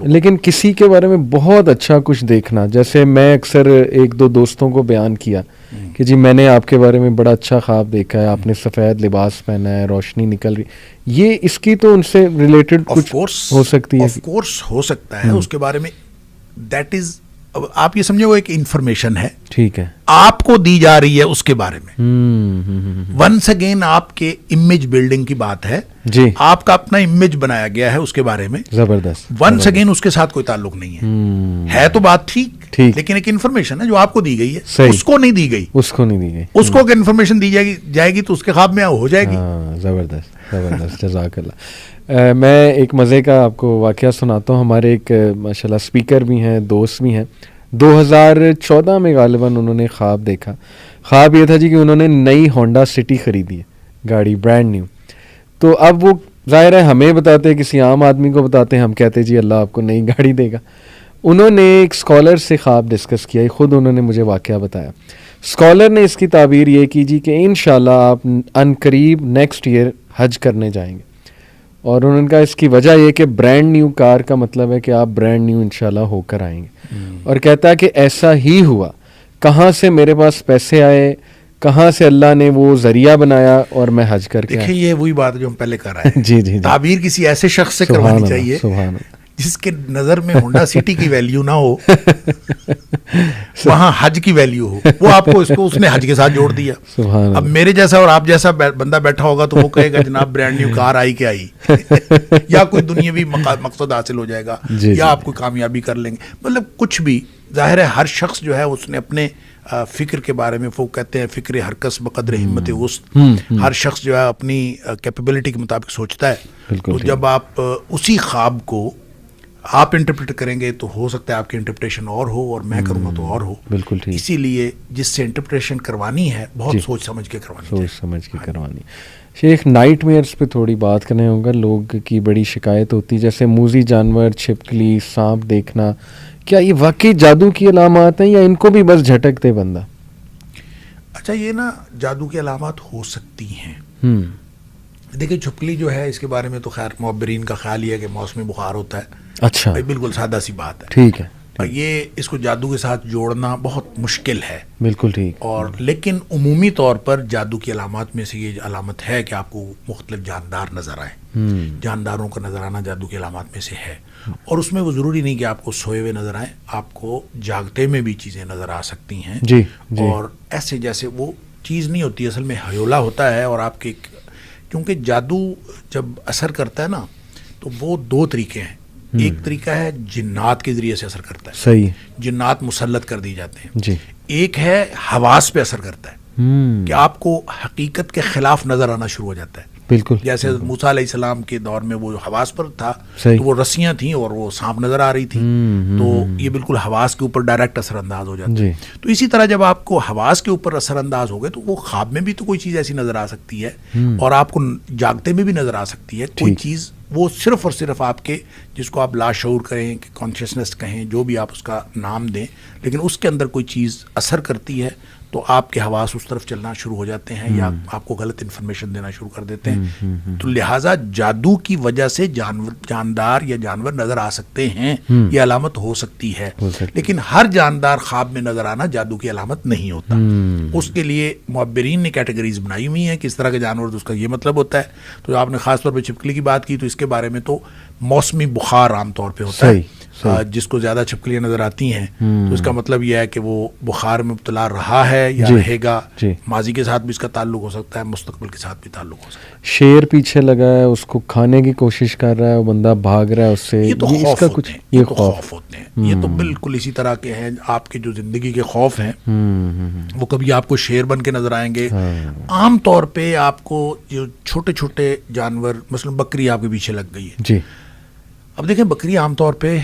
لیکن کسی کے بارے میں بہت اچھا کچھ دیکھنا, جیسے میں اکثر ایک دو دوستوں کو بیان کیا کہ جی میں نے آپ کے بارے میں بڑا اچھا خواب دیکھا ہے, آپ نے سفید لباس پہنا ہے, روشنی نکل رہی, یہ اس کی تو ان سے ریلیٹڈ کچھ ہو سکتی ہے. آف کورس ہو سکتا ہے اس کے بارے میں. دیٹ از, آپ یہ سمجھے وہ ایک انفارمیشن ہے, ٹھیک ہے, آپ کو دی جا رہی ہے اس کے بارے میں. ونس اگین آپ کے امیج بلڈنگ کی بات ہے جی, آپ کا اپنا امیج بنایا گیا ہے اس کے بارے میں, زبردست. ونس اگین اس کے ساتھ کوئی تعلق نہیں ہے تو بات ٹھیک, لیکن ایک انفارمیشن ہے جو آپ کو دی گئی ہے, اس کو نہیں دی گئی, اس کو نہیں دی گئی, اس کو اگر انفارمیشن دی جائے گی تو اس کے خواب میں ہو جائے گی. زبردست زبردست, جزاک اللہ. میں ایک مزے کا آپ کو واقعہ سناتا ہوں. ہمارے ایک ماشاءاللہ اسپیکر بھی ہیں, دوست بھی ہیں. 2014 میں غالباً انہوں نے خواب دیکھا. خواب یہ تھا جی کہ انہوں نے نئی ہونڈا سٹی خریدی ہے, گاڑی برانڈ نیو. تو اب وہ ظاہر ہے ہمیں بتاتے, کسی عام آدمی کو بتاتے, ہم کہتے جی اللہ آپ کو نئی گاڑی دے گا. انہوں نے ایک اسکالر سے خواب ڈسکس کیا, خود انہوں نے مجھے واقعہ بتایا. اسکالر نے اس کی تعبیر یہ کی جی کہ انشاءاللہ آپ ان قریب نیکسٹ ایئر حج کرنے جائیں گے. اور انہوں نے کہا اس کی وجہ یہ کہ برانڈ نیو کار کا مطلب ہے کہ آپ برانڈ نیو انشاءاللہ ہو کر آئیں گے. اور کہتا ہے کہ ایسا ہی ہوا. کہاں سے میرے پاس پیسے آئے, کہاں سے اللہ نے وہ ذریعہ بنایا اور میں حج کر کے. دیکھیں یہ وہی بات جو ہم پہلے کر رہے ہیں. جی, تعبیر کسی ایسے شخص سے کروانی چاہیے جس کے نظر میں ہونڈا سٹی کی ویلیو نہ ہو, وہاں حج کی ویلیو ہو. وہ آپ کو اس نے حج کے ساتھ جوڑ دیا. اب میرے جیسا اور آپ جیسا بندہ بیٹھا ہوگا تو وہ کہے گا جناب برانڈ نیو کار آئی کہ آئی, یا کوئی دنیاوی مقصد حاصل ہو جائے گا, یا آپ کوئی کامیابی کر لیں گے. مطلب کچھ بھی, ظاہر ہے ہر شخص جو ہے اس نے اپنے فکر کے بارے میں, وہ کہتے ہیں فکر ہر کس بقدر ہمت وسط, ہر شخص جو ہے اپنی کیپیبلٹی کے مطابق سوچتا ہے. تو جب آپ اسی خواب کو آپ انٹرپریٹ کریں گے تو ہو سکتا ہے آپ کی انٹرپریٹیشن اور ہو اور میں کروں گا تو اور ہو. بالکل ٹھیک. اسی لیے جس سے انٹرپریٹیشن کروانی ہے بہت سوچ سمجھ کے کروانی, سوچ سمجھ کے کروانی. شیخ نائٹ میئرس پہ تھوڑی بات کرنے ہوگا. لوگ کی بڑی شکایت ہوتی جیسے موذی جانور, چھپکلی, سانپ دیکھنا, کیا یہ واقعی جادو کی علامات ہیں یا ان کو بھی بس جھٹک دے بندہ؟ اچھا, یہ نا جادو کی علامات ہو سکتی ہیں. دیکھیں چھپکلی جو ہے اس کے بارے میں تو خیر معبرین کا خیال یہ ہے کہ موسمی بخار ہوتا ہے. اچھا, بالکل سادہ سی بات ہے. ٹھیک ہے. یہ اس کو جادو کے ساتھ جوڑنا بہت مشکل ہے. بالکل ٹھیک. اور لیکن عمومی طور پر جادو کی علامات میں سے یہ علامت ہے کہ آپ کو مختلف جاندار نظر آئیں. جانداروں کا نظر آنا جادو کی علامات میں سے ہے. اور اس میں وہ ضروری نہیں کہ آپ کو سوئے ہوئے نظر آئیں, آپ کو جاگتے میں بھی چیزیں نظر آ سکتی ہیں. جی. اور ایسے جیسے وہ چیز نہیں ہوتی, اصل میں ہیولا ہوتا ہے. اور آپ کے, کیونکہ جادو جب اثر کرتا ہے نا تو وہ دو طریقے ہیں. ایک طریقہ ہے جنات کے ذریعے سے اثر کرتا ہے. صحیح. جنات مسلط کر دی جاتے ہیں. جی. ایک ہے حواس پہ اثر کرتا ہے کہ آپ کو حقیقت کے خلاف نظر آنا شروع ہو جاتا ہے. بالکل. جیسے موسیٰ علیہ السلام کے دور میں وہ حواس پر تھا تو وہ رسیاں تھیں اور وہ سانپ نظر آ رہی تھی, تو یہ بالکل حواس کے اوپر ڈائریکٹ اثر انداز ہو جاتا ہے. تو اسی طرح جب آپ کو حواس کے اوپر اثر انداز ہو گئے تو وہ خواب میں بھی تو کوئی چیز ایسی نظر آ سکتی ہے اور آپ کو جاگتے میں بھی نظر آ سکتی ہے کوئی چیز. وہ صرف اور صرف آپ کے, جس کو آپ لاشعور کہیں کہ کانشیسنس کہیں, جو بھی آپ اس کا نام دیں, لیکن اس کے اندر کوئی چیز اثر کرتی ہے تو آپ کے حواس اس طرف چلنا شروع ہو جاتے ہیں یا آپ کو غلط انفارمیشن دینا شروع کر دیتے ہیں. تو لہٰذا جادو کی وجہ سے جاندار یا جانور نظر آ سکتے ہیں, یہ علامت ہو سکتی ہے. لیکن ہر جاندار خواب میں نظر آنا جادو کی علامت نہیں ہوتا. اس کے لیے معبرین نے کیٹیگریز بنائی ہوئی ہیں کہ اس طرح کے جانور تو اس کا یہ مطلب ہوتا ہے. تو آپ نے خاص طور پہ چھپکلی کی بات کی تو اس کے بارے میں تو موسمی بخار عام طور پہ ہوتا ہے. جس کو زیادہ چھپکلیاں نظر آتی ہیں تو اس کا مطلب یہ ہے کہ وہ بخار میں مبتلا رہا ہے یا رہے گا. ماضی کے ساتھ بھی اس کا تعلق ہو سکتا ہے, مستقبل کے ساتھ بھی تعلق ہو سکتا ہے. شیر پیچھے لگا ہے, اس کو کھانے کی کوشش کر رہا ہے, وہ بندہ بھاگ رہا ہے اس سے. یہ تو خوف ہوتے ہیں, یہ خوف ہوتے ہیں. یہ تو بالکل اسی طرح کے ہیں آپ کے جو زندگی کے خوف ہیں. وہ کبھی آپ کو شیر بن کے نظر آئیں گے. عام طور پہ آپ کو جو چھوٹے چھوٹے جانور, مثلا بکری آپ کے پیچھے لگ گئی ہے. جی. اب دیکھیں بکری عام طور پہ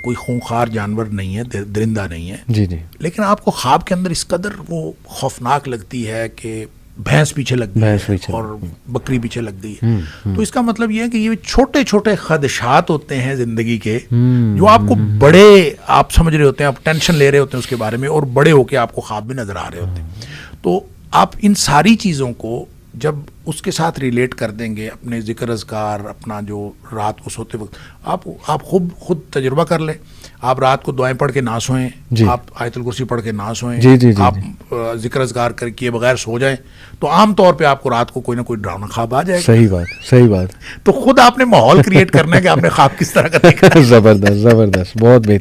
کوئی خونخوار جانور نہیں ہے, درندہ نہیں ہے. جی جی. لیکن آپ کو خواب کے اندر اس قدر وہ خوفناک لگتی ہے کہ بھینس پیچھے لگ گئی ہے اور بکری پیچھے لگ گئی ہے. تو اس کا مطلب یہ ہے کہ یہ چھوٹے چھوٹے خدشات ہوتے ہیں زندگی کے, جو آپ کو بڑے, آپ سمجھ رہے ہوتے ہیں, آپ ٹینشن لے رہے ہوتے ہیں اس کے بارے میں, اور بڑے ہو کے آپ کو خواب میں نظر آ رہے ہوتے ہیں. تو آپ ان ساری چیزوں کو جب اس کے ساتھ ریلیٹ کر دیں گے اپنے ذکر اذکار، اپنا جو رات کو سوتے وقت آپ خود تجربہ کر لیں. آپ رات کو دعائیں پڑھ کے نہ سوئیں، آپ آیت الکرسی پڑھ کے نہ سوئیں، آپ ذکر اذکار کیے بغیر سو جائیں، تو عام طور پہ آپ کو رات کو کوئی نہ کوئی ڈراؤنا خواب آ جائے گا. صحیح بات. تو خود آپ نے ماحول کریٹ کرنا ہے کہ آپ نے خواب کس طرح کا دیکھا. زبردست، بہت بہتر.